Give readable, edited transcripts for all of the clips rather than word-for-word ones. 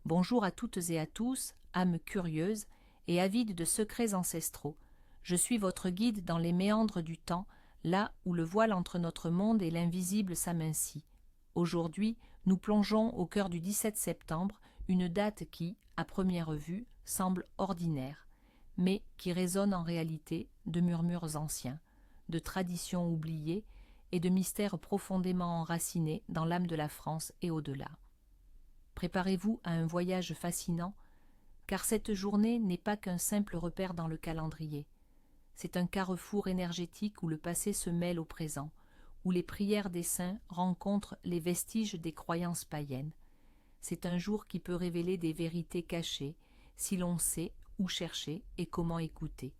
Bonjour à toutes et à tous, âmes curieuses et avides de secrets ancestraux. Je suis votre guide dans les méandres du temps, là où le voile entre notre monde et l'invisible s'amincit. Aujourd'hui, nous plongeons au cœur du 17 septembre, une date qui, à première vue, semble ordinaire, mais qui résonne en réalité de murmures anciens, de traditions oubliées et de mystères profondément enracinés dans l'âme de la France et au-delà. Préparez-vous à un voyage fascinant, car cette journée n'est pas qu'un simple repère dans le calendrier. C'est un carrefour énergétique où le passé se mêle au présent, où les prières des saints rencontrent les vestiges des croyances païennes. C'est un jour qui peut révéler des vérités cachées, si l'on sait où chercher et comment écouter,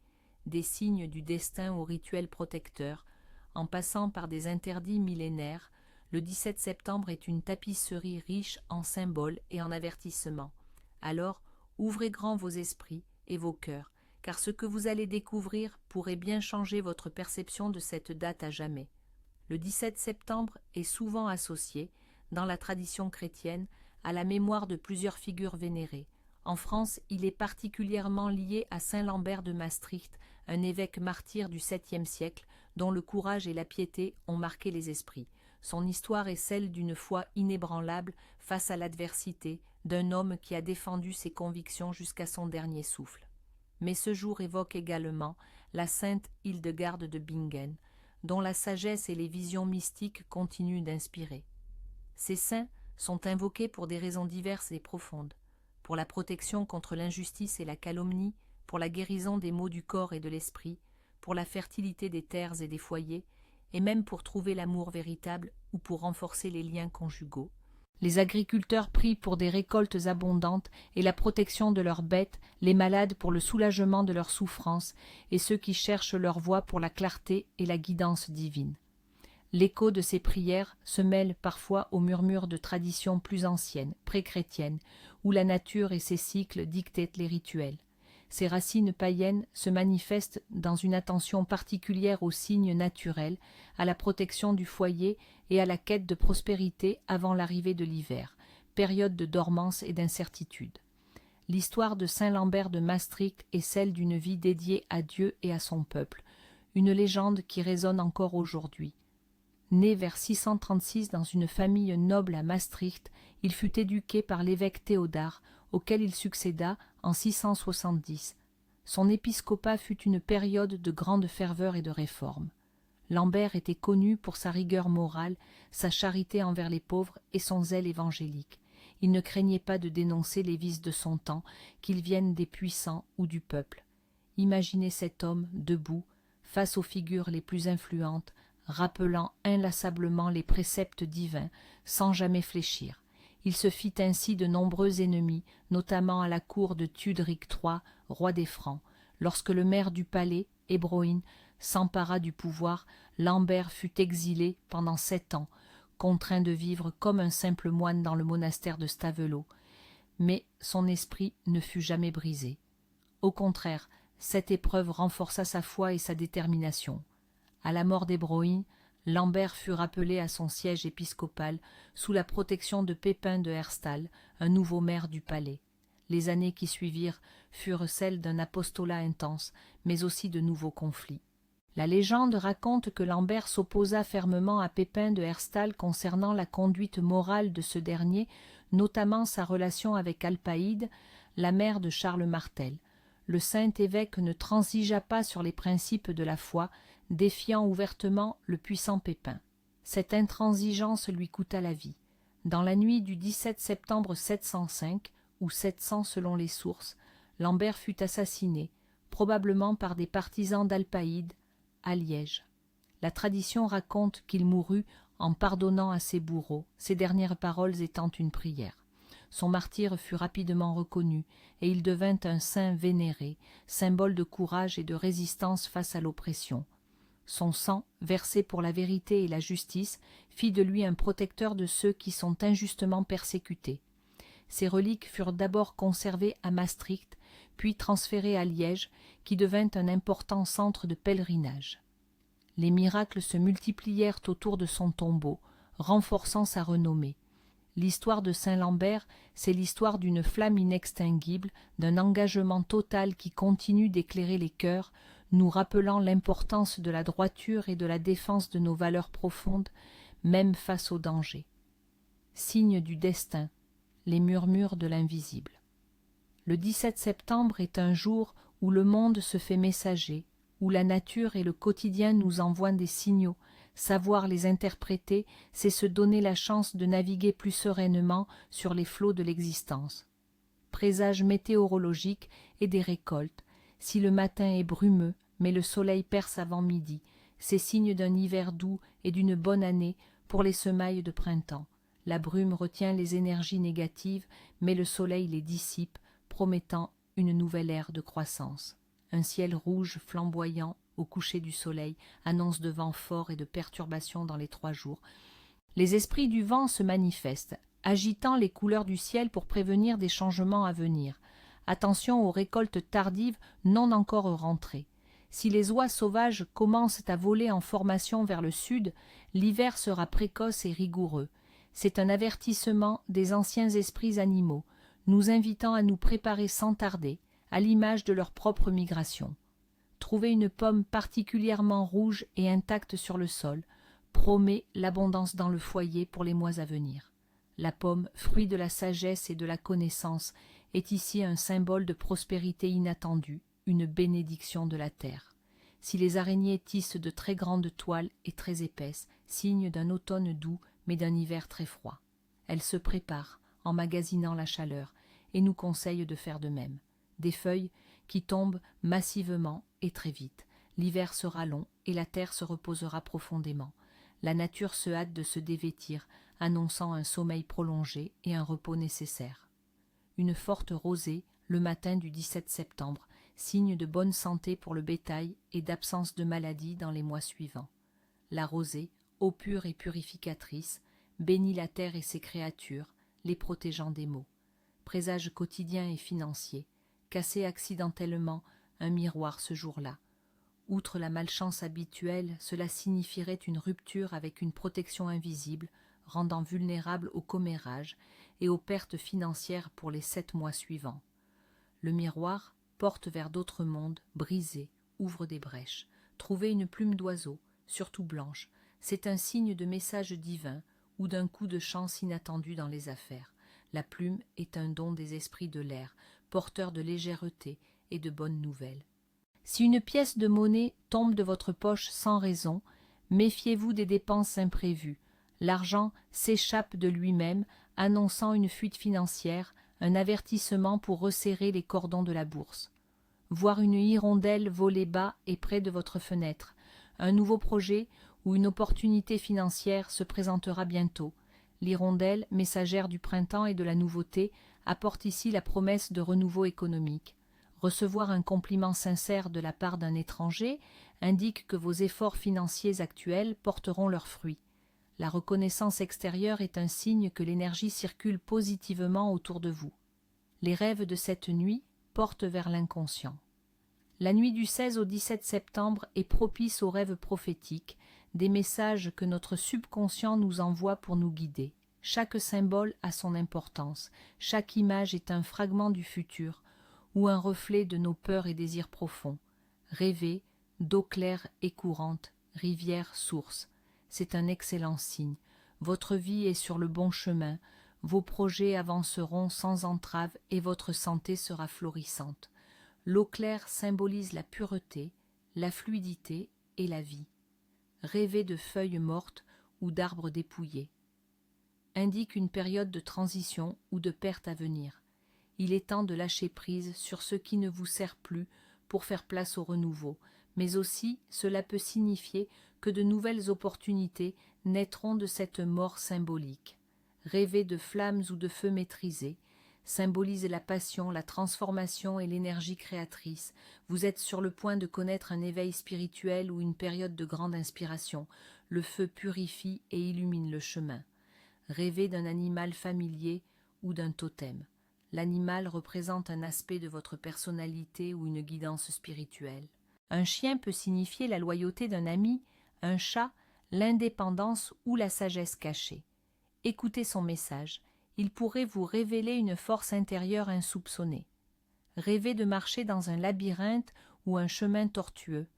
des signes du destin aux rituels protecteurs, en passant par des interdits millénaires. Le 17 septembre est une tapisserie riche en symboles et en avertissements. Alors, ouvrez grand vos esprits et vos cœurs, car ce que vous allez découvrir pourrait bien changer votre perception de cette date à jamais. Le 17 septembre est souvent associé, dans la tradition chrétienne, à la mémoire de plusieurs figures vénérées. En France, il est particulièrement lié à saint Lambert de Maastricht, un évêque martyr du 7e siècle, dont le courage et la piété ont marqué les esprits. Son histoire est celle d'une foi inébranlable face à l'adversité, d'un homme qui a défendu ses convictions jusqu'à son dernier souffle. Mais ce jour évoque également la sainte Hildegarde de Bingen, dont la sagesse et les visions mystiques continuent d'inspirer. Ces saints sont invoqués pour des raisons diverses et profondes, pour la protection contre l'injustice et la calomnie, pour la guérison des maux du corps et de l'esprit, pour la fertilité des terres et des foyers, et même pour trouver l'amour véritable ou pour renforcer les liens conjugaux. Les agriculteurs prient pour des récoltes abondantes et la protection de leurs bêtes, les malades pour le soulagement de leurs souffrances, et ceux qui cherchent leur voie pour la clarté et la guidance divine. L'écho de ces prières se mêle parfois aux murmures de traditions plus anciennes, pré-chrétiennes, où la nature et ses cycles dictaient les rituels. Ces racines païennes se manifestent dans une attention particulière aux signes naturels, à la protection du foyer et à la quête de prospérité avant l'arrivée de l'hiver, période de dormance et d'incertitude. L'histoire de saint Lambert de Maastricht est celle d'une vie dédiée à Dieu et à son peuple, une légende qui résonne encore aujourd'hui. Né vers 636 dans une famille noble à Maastricht, il fut éduqué par l'évêque Théodard, auquel il succéda en 670. Son épiscopat fut une période de grande ferveur et de réforme. Lambert était connu pour sa rigueur morale, sa charité envers les pauvres et son zèle évangélique. Il ne craignait pas de dénoncer les vices de son temps, qu'ils viennent des puissants ou du peuple. Imaginez cet homme debout, face aux figures les plus influentes, rappelant inlassablement les préceptes divins, sans jamais fléchir. Il se fit ainsi de nombreux ennemis, notamment à la cour de Thuderic III, roi des Francs. Lorsque le maire du palais, Ebroin, s'empara du pouvoir, Lambert fut exilé pendant 7 ans, contraint de vivre comme un simple moine dans le monastère de Stavelot. Mais son esprit ne fut jamais brisé. Au contraire, cette épreuve renforça sa foi et sa détermination. À la mort d'Ebroin, Lambert fut rappelé à son siège épiscopal sous la protection de Pépin de Herstal, un nouveau maire du palais. Les années qui suivirent furent celles d'un apostolat intense, mais aussi de nouveaux conflits. La légende raconte que Lambert s'opposa fermement à Pépin de Herstal concernant la conduite morale de ce dernier, notamment sa relation avec Alpaïde, la mère de Charles Martel. Le saint évêque ne transigea pas sur les principes de la foi, défiant ouvertement le puissant Pépin. Cette intransigeance lui coûta la vie. Dans la nuit du 17 septembre 705, ou 700 selon les sources, Lambert fut assassiné, probablement par des partisans d'Alpaïde, à Liège. La tradition raconte qu'il mourut en pardonnant à ses bourreaux, ses dernières paroles étant une prière. Son martyre fut rapidement reconnu, et il devint un saint vénéré, symbole de courage et de résistance face à l'oppression. Son sang, versé pour la vérité et la justice, fit de lui un protecteur de ceux qui sont injustement persécutés. Ses reliques furent d'abord conservées à Maastricht, puis transférées à Liège, qui devint un important centre de pèlerinage. Les miracles se multiplièrent autour de son tombeau, renforçant sa renommée. L'histoire de Saint-Lambert, c'est l'histoire d'une flamme inextinguible, d'un engagement total qui continue d'éclairer les cœurs, nous rappelant l'importance de la droiture et de la défense de nos valeurs profondes, même face au danger. Signe du destin, les murmures de l'invisible. Le 17 septembre est un jour où le monde se fait messager, où la nature et le quotidien nous envoient des signaux. Savoir les interpréter, c'est se donner la chance de naviguer plus sereinement sur les flots de l'existence. Présage météorologique et des récoltes. Si le matin est brumeux, mais le soleil perce avant midi, c'est signe d'un hiver doux et d'une bonne année pour les semailles de printemps. La brume retient les énergies négatives, mais le soleil les dissipe, promettant une nouvelle ère de croissance. Un ciel rouge flamboyant au coucher du soleil annonce de vents forts et de perturbations dans les 3 jours. Les esprits du vent se manifestent, agitant les couleurs du ciel pour prévenir des changements à venir. Attention aux récoltes tardives non encore rentrées. Si les oies sauvages commencent à voler en formation vers le sud, l'hiver sera précoce et rigoureux. C'est un avertissement des anciens esprits animaux, nous invitant à nous préparer sans tarder, à l'image de leur propre migration. Trouver une pomme particulièrement rouge et intacte sur le sol promet l'abondance dans le foyer pour les mois à venir. La pomme, fruit de la sagesse et de la connaissance, est ici un symbole de prospérité inattendue, une bénédiction de la terre. Si les araignées tissent de très grandes toiles et très épaisses, signe d'un automne doux mais d'un hiver très froid, elles se préparent, emmagasinant la chaleur, et nous conseillent de faire de même. Des feuilles qui tombent massivement et très vite. L'hiver sera long et la terre se reposera profondément. La nature se hâte de se dévêtir, annonçant un sommeil prolongé et un repos nécessaire. Une forte rosée, le matin du 17 septembre, signe de bonne santé pour le bétail et d'absence de maladie dans les mois suivants. La rosée, eau pure et purificatrice, bénit la terre et ses créatures, les protégeant des maux. Présage quotidien et financier, casser accidentellement un miroir ce jour-là. Outre la malchance habituelle, cela signifierait une rupture avec une protection invisible, rendant vulnérable au commérage et aux pertes financières pour les 7 mois suivants. Le miroir porte vers d'autres mondes, brisés, ouvre des brèches. Trouver une plume d'oiseau, surtout blanche, c'est un signe de message divin ou d'un coup de chance inattendu dans les affaires. La plume est un don des esprits de l'air, porteur de légèreté et de bonnes nouvelles. Si une pièce de monnaie tombe de votre poche sans raison, méfiez-vous des dépenses imprévues. L'argent s'échappe de lui-même, annonçant une fuite financière, un avertissement pour resserrer les cordons de la bourse. Voir une hirondelle voler bas et près de votre fenêtre, un nouveau projet ou une opportunité financière se présentera bientôt. L'hirondelle, messagère du printemps et de la nouveauté, apporte ici la promesse de renouveau économique. Recevoir un compliment sincère de la part d'un étranger indique que vos efforts financiers actuels porteront leurs fruits. La reconnaissance extérieure est un signe que l'énergie circule positivement autour de vous. Les rêves de cette nuit portent vers l'inconscient. La nuit du 16 au 17 septembre est propice aux rêves prophétiques, des messages que notre subconscient nous envoie pour nous guider. Chaque symbole a son importance, chaque image est un fragment du futur, ou un reflet de nos peurs et désirs profonds. Rêver, d'eau claire et courante, rivière, source, c'est un excellent signe. Votre vie est sur le bon chemin, vos projets avanceront sans entrave et votre santé sera florissante. L'eau claire symbolise la pureté, la fluidité et la vie. Rêver de feuilles mortes ou d'arbres dépouillés indique une période de transition ou de perte à venir. Il est temps de lâcher prise sur ce qui ne vous sert plus pour faire place au renouveau, mais aussi cela peut signifier que de nouvelles opportunités naîtront de cette mort symbolique. Rêver de flammes ou de feux maîtrisés symbolise la passion, la transformation et l'énergie créatrice. Vous êtes sur le point de connaître un éveil spirituel ou une période de grande inspiration. Le feu purifie et illumine le chemin. Rêver d'un animal familier ou d'un totem. L'animal représente un aspect de votre personnalité ou une guidance spirituelle. Un chien peut signifier la loyauté d'un ami, un chat, l'indépendance ou la sagesse cachée. Écoutez son message il pourrait vous révéler une force intérieure insoupçonnée. Rêvez de marcher dans un labyrinthe ou un chemin tortueux.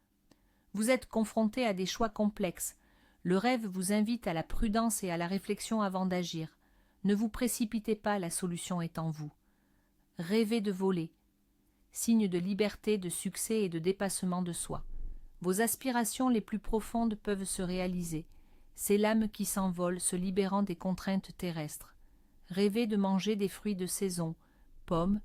Vous êtes confronté à des choix complexes. Le rêve vous invite à la prudence et à la réflexion avant d'agir. Ne vous précipitez pas, la solution est en vous. Rêvez de voler. Signe de liberté, de succès et de dépassement de soi. Vos aspirations les plus profondes peuvent se réaliser. C'est l'âme qui s'envole, se libérant des contraintes terrestres. Rêvez de manger des fruits de saison, pommes,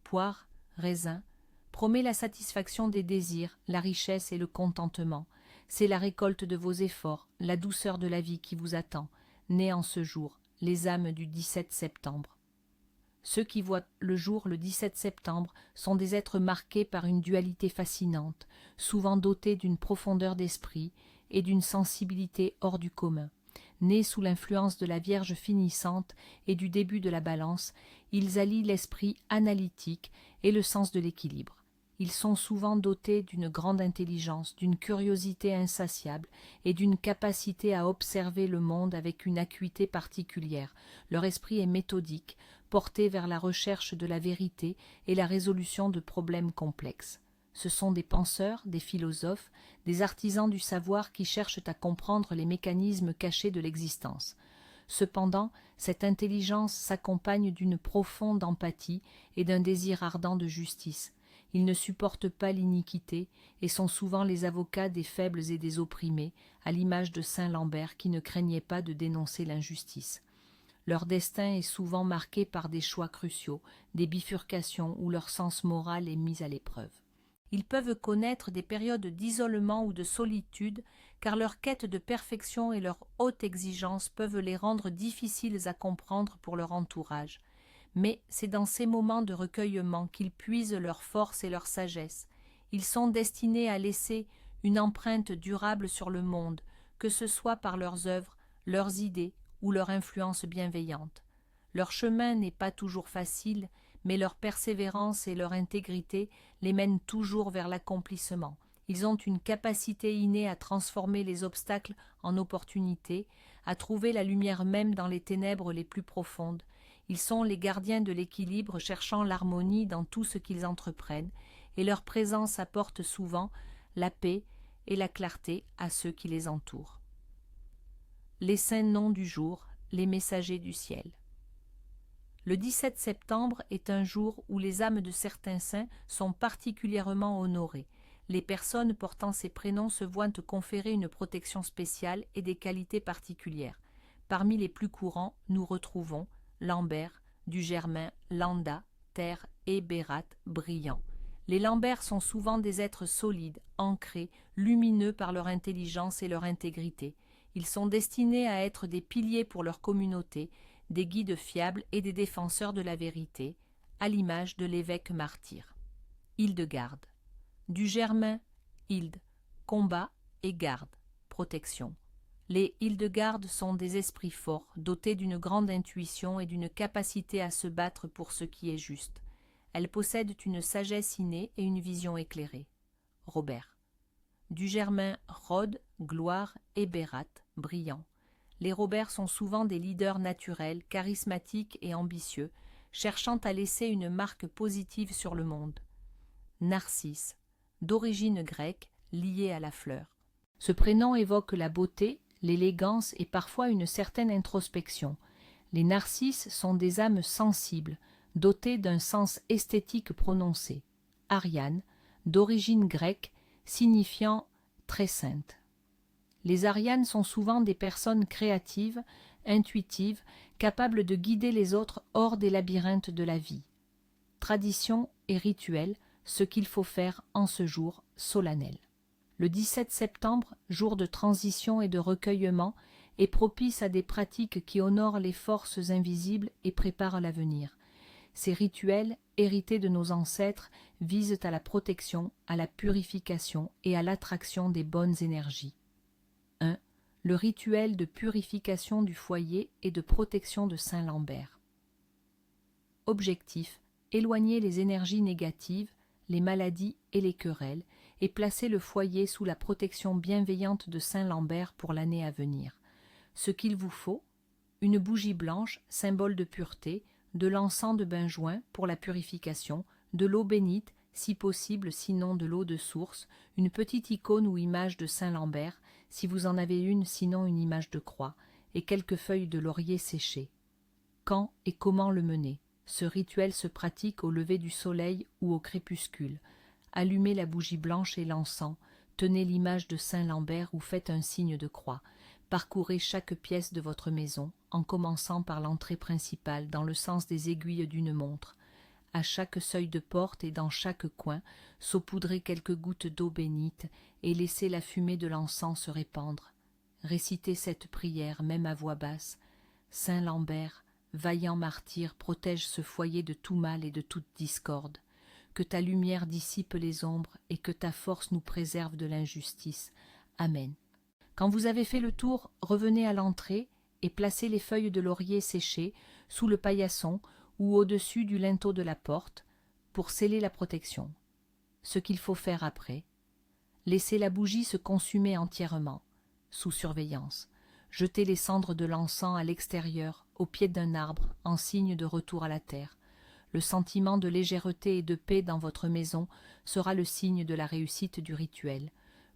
poires, raisins. Promet la satisfaction des désirs, la richesse et le contentement. C'est la récolte de vos efforts, la douceur de la vie qui vous attend, née en ce jour, les âmes du 17 septembre. Ceux qui voient le jour le 17 septembre sont des êtres marqués par une dualité fascinante, souvent dotés d'une profondeur d'esprit et d'une sensibilité hors du commun. Nés sous l'influence de la Vierge finissante et du début de la Balance, ils allient l'esprit analytique et le sens de l'équilibre. Ils sont souvent dotés d'une grande intelligence, d'une curiosité insatiable et d'une capacité à observer le monde avec une acuité particulière. Leur esprit est méthodique, porté vers la recherche de la vérité et la résolution de problèmes complexes. Ce sont des penseurs, des philosophes, des artisans du savoir qui cherchent à comprendre les mécanismes cachés de l'existence. Cependant, cette intelligence s'accompagne d'une profonde empathie et d'un désir ardent de justice. Ils ne supportent pas l'iniquité et sont souvent les avocats des faibles et des opprimés, à l'image de saint Lambert qui ne craignait pas de dénoncer l'injustice. Leur destin est souvent marqué par des choix cruciaux, des bifurcations où leur sens moral est mis à l'épreuve. Ils peuvent connaître des périodes d'isolement ou de solitude, car leur quête de perfection et leur haute exigence peuvent les rendre difficiles à comprendre pour leur entourage. Mais c'est dans ces moments de recueillement qu'ils puisent leur force et leur sagesse. Ils sont destinés à laisser une empreinte durable sur le monde, que ce soit par leurs œuvres, leurs idées ou leur influence bienveillante. Leur chemin n'est pas toujours facile, mais leur persévérance et leur intégrité les mènent toujours vers l'accomplissement. Ils ont une capacité innée à transformer les obstacles en opportunités, à trouver la lumière même dans les ténèbres les plus profondes. Ils sont les gardiens de l'équilibre, cherchant l'harmonie dans tout ce qu'ils entreprennent, et leur présence apporte souvent la paix et la clarté à ceux qui les entourent. Les saints noms du jour, les messagers du ciel. Le 17 septembre est un jour où les âmes de certains saints sont particulièrement honorées. Les personnes portant ces prénoms se voient conférer une protection spéciale et des qualités particulières. Parmi les plus courants, nous retrouvons Lambert, Dugermin, Landa, Terre et Bérat, brillants. Les Lambert sont souvent des êtres solides, ancrés, lumineux par leur intelligence et leur intégrité. Ils sont destinés à être des piliers pour leur communauté, des guides fiables et des défenseurs de la vérité, à l'image de l'évêque martyr. Hildegarde. Dugermin, Hilde, combat et garde, protection. Les Hildegardes sont des esprits forts, dotés d'une grande intuition et d'une capacité à se battre pour ce qui est juste. Elles possèdent une sagesse innée et une vision éclairée. Robert. Dugermin, Rode, gloire et Bérat, brillant. Les Robert sont souvent des leaders naturels, charismatiques et ambitieux, cherchant à laisser une marque positive sur le monde. Narcisse, d'origine grecque, lié à la fleur. Ce prénom évoque la beauté, l'élégance et parfois une certaine introspection. Les narcisses sont des âmes sensibles, dotées d'un sens esthétique prononcé. Ariane, d'origine grecque, signifiant très sainte. Les Arianes sont souvent des personnes créatives, intuitives, capables de guider les autres hors des labyrinthes de la vie. Tradition et rituel, ce qu'il faut faire en ce jour solennel. Le 17 septembre, jour de transition et de recueillement, est propice à des pratiques qui honorent les forces invisibles et préparent l'avenir. Ces rituels, hérités de nos ancêtres, visent à la protection, à la purification et à l'attraction des bonnes énergies. 1. Le rituel de purification du foyer et de protection de Saint Lambert. Objectif: éloigner les énergies négatives, les maladies et les querelles, et placer le foyer sous la protection bienveillante de Saint Lambert pour l'année à venir. Ce qu'il vous faut: une bougie blanche, symbole de pureté, de l'encens de benjoin pour la purification, de l'eau bénite, si possible sinon de l'eau de source, une petite icône ou image de Saint Lambert, si vous en avez une sinon une image de croix, et quelques feuilles de laurier séchées. Quand et comment le mener? Ce rituel se pratique au lever du soleil ou au crépuscule. Allumez la bougie blanche et l'encens, tenez l'image de Saint Lambert ou faites un signe de croix. Parcourez chaque pièce de votre maison, en commençant par l'entrée principale dans le sens des aiguilles d'une montre. À chaque seuil de porte et dans chaque coin, saupoudrez quelques gouttes d'eau bénite et laissez la fumée de l'encens se répandre. Récitez cette prière même à voix basse. Saint Lambert, vaillant martyr, protège ce foyer de tout mal et de toute discorde. Que ta lumière dissipe les ombres et que ta force nous préserve de l'injustice. Amen. Quand vous avez fait le tour, revenez à l'entrée et placez les feuilles de laurier séchées sous le paillasson ou au-dessus du linteau de la porte pour sceller la protection. Ce qu'il faut faire après: laissez la bougie se consumer entièrement, sous surveillance. Jetez les cendres de l'encens à l'extérieur, au pied d'un arbre, en signe de retour à la terre. Le sentiment de légèreté et de paix dans votre maison sera le signe de la réussite du rituel.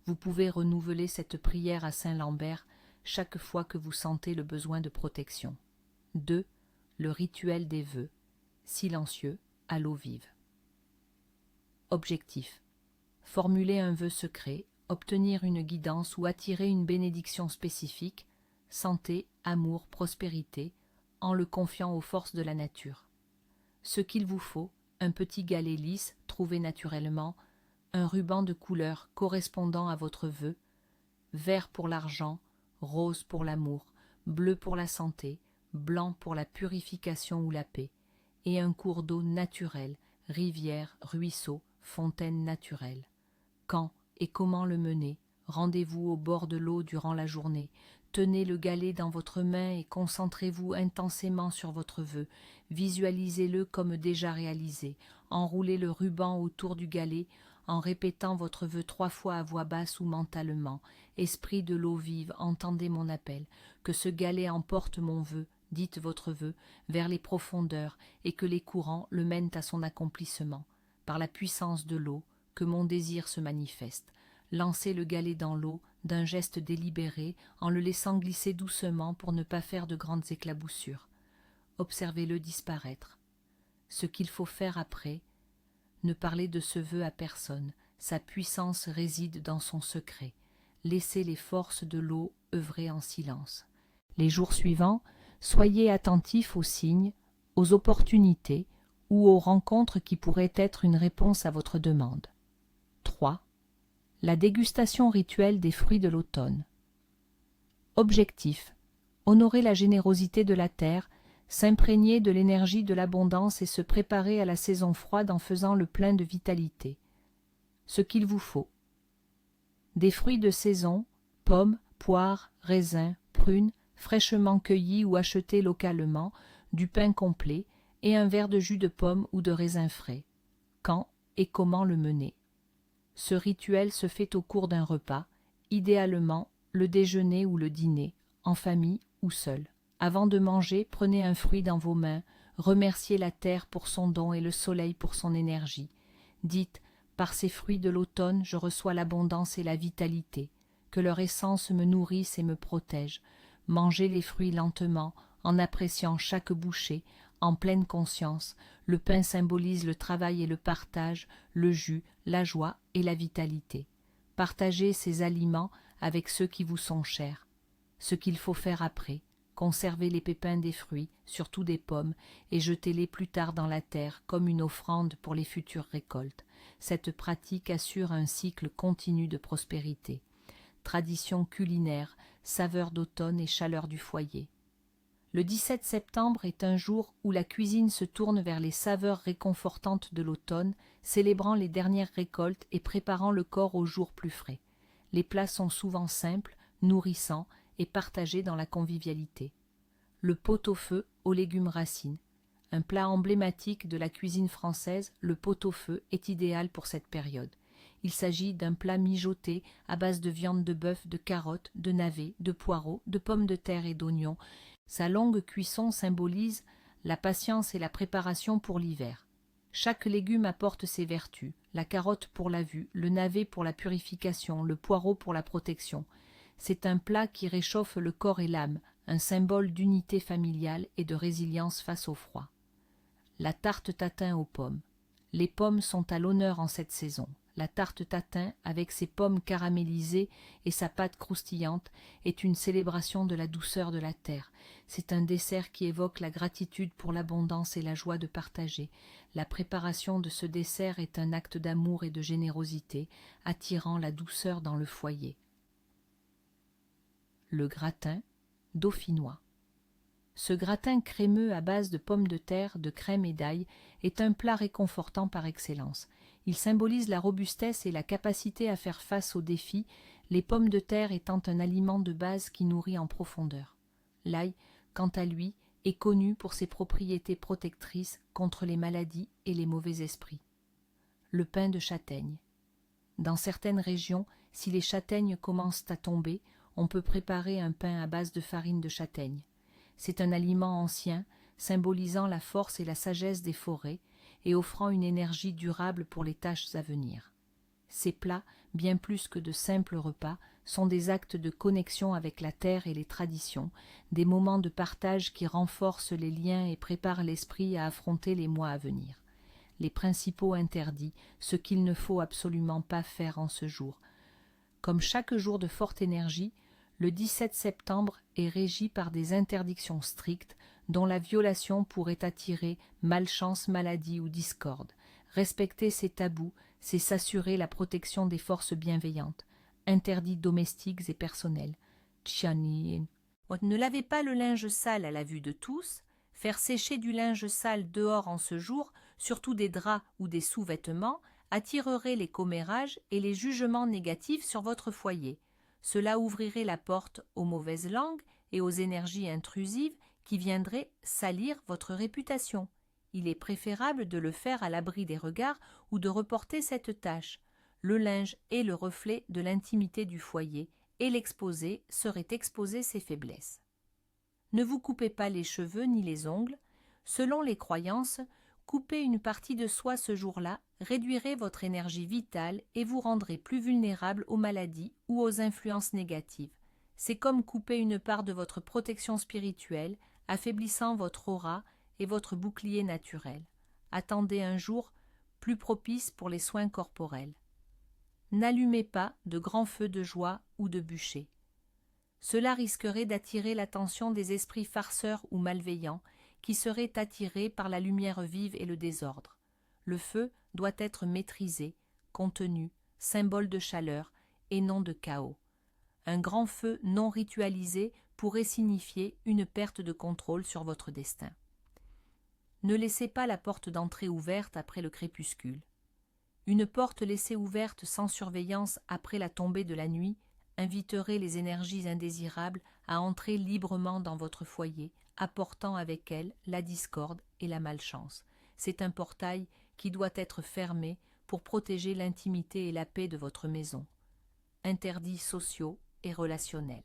Vous pouvez renouveler cette prière à Saint Lambert chaque fois que vous sentez le besoin de protection. 2. Le rituel des vœux. Silencieux, à l'eau vive. Objectif: formuler un vœu secret, obtenir une guidance ou attirer une bénédiction spécifique, santé, amour, prospérité, en le confiant aux forces de la nature. Ce qu'il vous faut: un petit galet lisse, trouvé naturellement, un ruban de couleur correspondant à votre vœu, vert pour l'argent, rose pour l'amour, bleu pour la santé, blanc pour la purification ou la paix, et un cours d'eau naturel, rivière, ruisseau, fontaine naturelle. Quand et comment le mener? Rendez-vous au bord de l'eau durant la journée. Tenez le galet dans votre main et concentrez-vous intensément sur votre vœu. Visualisez-le comme déjà réalisé. Enroulez le ruban autour du galet en répétant votre vœu 3 fois à voix basse ou mentalement. Esprit de l'eau vive, entendez mon appel. Que ce galet emporte mon vœu, dites votre vœu, vers les profondeurs et que les courants le mènent à son accomplissement. Par la puissance de l'eau, que mon désir se manifeste. Lancez le galet dans l'eau d'un geste délibéré en le laissant glisser doucement pour ne pas faire de grandes éclaboussures. Observez-le disparaître. Ce qu'il faut faire après: ne parlez de ce vœu à personne, sa puissance réside dans son secret. Laissez les forces de l'eau œuvrer en silence. Les jours suivants, soyez attentifs aux signes, aux opportunités ou aux rencontres qui pourraient être une réponse à votre demande. 3. La dégustation rituelle des fruits de l'automne. Objectif: honorer la générosité de la terre, s'imprégner de l'énergie de l'abondance et se préparer à la saison froide en faisant le plein de vitalité. Ce qu'il vous faut: des fruits de saison, pommes, poires, raisins, prunes, fraîchement cueillis ou achetés localement, du pain complet et un verre de jus de pomme ou de raisin frais. Quand et comment le mener? Ce rituel se fait au cours d'un repas, idéalement le déjeuner ou le dîner, en famille ou seul. Avant de manger, prenez un fruit dans vos mains, remerciez la terre pour son don et le soleil pour son énergie. Dites: par ces fruits de l'automne, je reçois l'abondance et la vitalité, que leur essence me nourrisse et me protège. Mangez les fruits lentement, en appréciant chaque bouchée, en pleine conscience. Le pain symbolise le travail et le partage, le jus, la joie et la vitalité. Partagez ces aliments avec ceux qui vous sont chers. Ce qu'il faut faire après: conservez les pépins des fruits, surtout des pommes, et jetez-les plus tard dans la terre comme une offrande pour les futures récoltes. Cette pratique assure un cycle continu de prospérité. Tradition culinaire, saveur d'automne et chaleur du foyer. Le 17 septembre est un jour où la cuisine se tourne vers les saveurs réconfortantes de l'automne, célébrant les dernières récoltes et préparant le corps aux jours plus frais. Les plats sont souvent simples, nourrissants et partagés dans la convivialité. Le pot-au-feu aux légumes racines. Un plat emblématique de la cuisine française, le pot-au-feu est idéal pour cette période. Il s'agit d'un plat mijoté à base de viande de bœuf, de carottes, de navets, de poireaux, de pommes de terre et d'oignons, Sa longue cuisson symbolise la patience et la préparation pour l'hiver. Chaque légume apporte ses vertus, la carotte pour la vue, le navet pour la purification, le poireau pour la protection. C'est un plat qui réchauffe le corps et l'âme, un symbole d'unité familiale et de résilience face au froid. La tarte tatin aux pommes. Les pommes sont à l'honneur en cette saison. La tarte tatin, avec ses pommes caramélisées et sa pâte croustillante, est une célébration de la douceur de la terre. C'est un dessert qui évoque la gratitude pour l'abondance et la joie de partager. La préparation de ce dessert est un acte d'amour et de générosité, attirant la douceur dans le foyer. Le gratin dauphinois. Ce gratin crémeux à base de pommes de terre, de crème et d'ail est un plat réconfortant par excellence. Il symbolise la robustesse et la capacité à faire face aux défis, les pommes de terre étant un aliment de base qui nourrit en profondeur. L'ail, quant à lui, est connu pour ses propriétés protectrices contre les maladies et les mauvais esprits. Le pain de châtaigne. Dans certaines régions, si les châtaignes commencent à tomber, on peut préparer un pain à base de farine de châtaigne. C'est un aliment ancien, symbolisant la force et la sagesse des forêts et offrant une énergie durable pour les tâches à venir. Ces plats, bien plus que de simples repas, sont des actes de connexion avec la terre et les traditions, des moments de partage qui renforcent les liens et préparent l'esprit à affronter les mois à venir. Les principaux interdits, ce qu'il ne faut absolument pas faire en ce jour. Comme chaque jour de forte énergie, le 17 septembre est régi par des interdictions strictes dont la violation pourrait attirer malchance, maladie ou discorde. Respecter ces tabous, c'est s'assurer la protection des forces bienveillantes. Interdits domestiques et personnels. Ne lavez pas le linge sale à la vue de tous. Faire sécher du linge sale dehors en ce jour, surtout des draps ou des sous-vêtements, attirerait les commérages et les jugements négatifs sur votre foyer. Cela ouvrirait la porte aux mauvaises langues et aux énergies intrusives qui viendraient salir votre réputation. Il est préférable de le faire à l'abri des regards ou de reporter cette tâche. Le linge est le reflet de l'intimité du foyer et l'exposé serait exposer ses faiblesses. Ne vous coupez pas les cheveux ni les ongles. Selon les croyances, couper une partie de soi ce jour-là réduirait votre énergie vitale et vous rendrez plus vulnérable aux maladies ou aux influences négatives. C'est comme couper une part de votre protection spirituelle, affaiblissant votre aura et votre bouclier naturel. Attendez un jour plus propice pour les soins corporels. N'allumez pas de grands feux de joie ou de bûcher. Cela risquerait d'attirer l'attention des esprits farceurs ou malveillants qui seraient attirés par la lumière vive et le désordre. Le feu doit être maîtrisé, contenu, symbole de chaleur et non de chaos. Un grand feu non ritualisé pourrait signifier une perte de contrôle sur votre destin. Ne laissez pas la porte d'entrée ouverte après le crépuscule. Une porte laissée ouverte sans surveillance après la tombée de la nuit inviterait les énergies indésirables à entrer librement dans votre foyer, apportant avec elles la discorde et la malchance. C'est un portail qui doit être fermé pour protéger l'intimité et la paix de votre maison. Interdits sociaux et relationnels.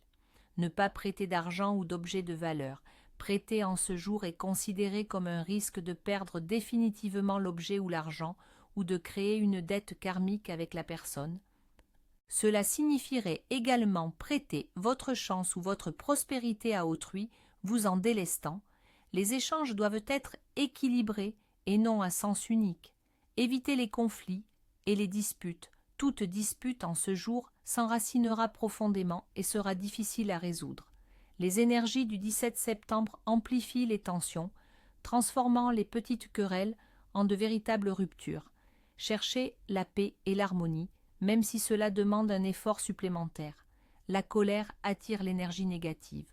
Ne pas prêter d'argent ou d'objets de valeur. Prêter en ce jour est considéré comme un risque de perdre définitivement l'objet ou l'argent ou de créer une dette karmique avec la personne. Cela signifierait également prêter votre chance ou votre prospérité à autrui, vous en délestant. Les échanges doivent être équilibrés et non à sens unique. Évitez les conflits et les disputes. Toute dispute en ce jour s'enracinera profondément et sera difficile à résoudre. Les énergies du 17 septembre amplifient les tensions, transformant les petites querelles en de véritables ruptures. Cherchez la paix et l'harmonie, même si cela demande un effort supplémentaire. La colère attire l'énergie négative.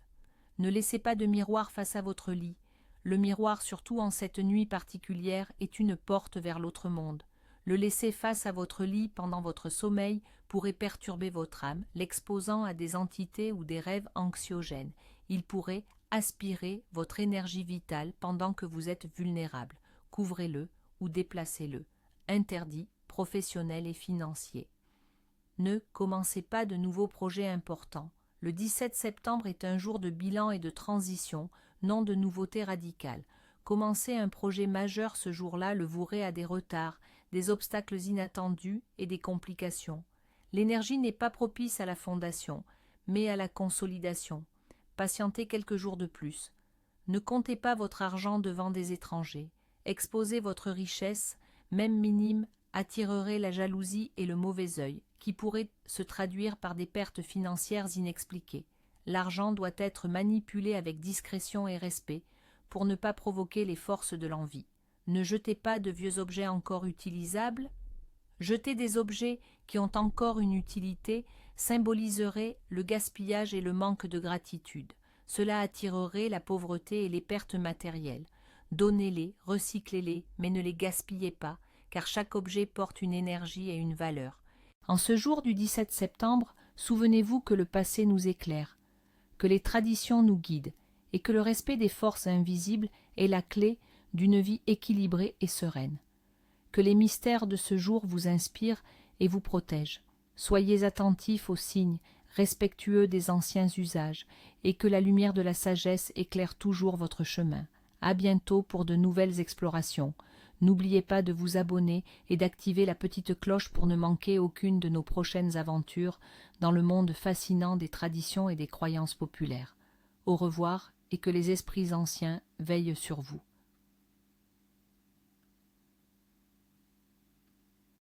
Ne laissez pas de miroir face à votre lit. Le miroir, surtout en cette nuit particulière, est une porte vers l'autre monde. Le laisser face à votre lit pendant votre sommeil pourrait perturber votre âme, l'exposant à des entités ou des rêves anxiogènes. Il pourrait aspirer votre énergie vitale pendant que vous êtes vulnérable. Couvrez-le ou déplacez-le. Interdit, professionnel et financier. Ne commencez pas de nouveaux projets importants. Le 17 septembre est un jour de bilan et de transition, non de nouveauté radicale. Commencer un projet majeur ce jour-là le vouerait à des retards, des obstacles inattendus et des complications. L'énergie n'est pas propice à la fondation, mais à la consolidation. Patientez quelques jours de plus. Ne comptez pas votre argent devant des étrangers. Exposez votre richesse, même minime, attirerait la jalousie et le mauvais œil, qui pourraient se traduire par des pertes financières inexpliquées. L'argent doit être manipulé avec discrétion et respect, pour ne pas provoquer les forces de l'envie. Ne jetez pas de vieux objets encore utilisables. Jeter des objets qui ont encore une utilité symboliserait le gaspillage et le manque de gratitude. Cela attirerait la pauvreté et les pertes matérielles. Donnez-les, recyclez-les, mais ne les gaspillez pas, car chaque objet porte une énergie et une valeur. En ce jour du 17 septembre, souvenez-vous que le passé nous éclaire, que les traditions nous guident, et que le respect des forces invisibles est la clé d'une vie équilibrée et sereine. Que les mystères de ce jour vous inspirent et vous protègent. Soyez attentifs aux signes, respectueux des anciens usages, et que la lumière de la sagesse éclaire toujours votre chemin. À bientôt pour de nouvelles explorations. N'oubliez pas de vous abonner et d'activer la petite cloche pour ne manquer aucune de nos prochaines aventures dans le monde fascinant des traditions et des croyances populaires. Au revoir et que les esprits anciens veillent sur vous.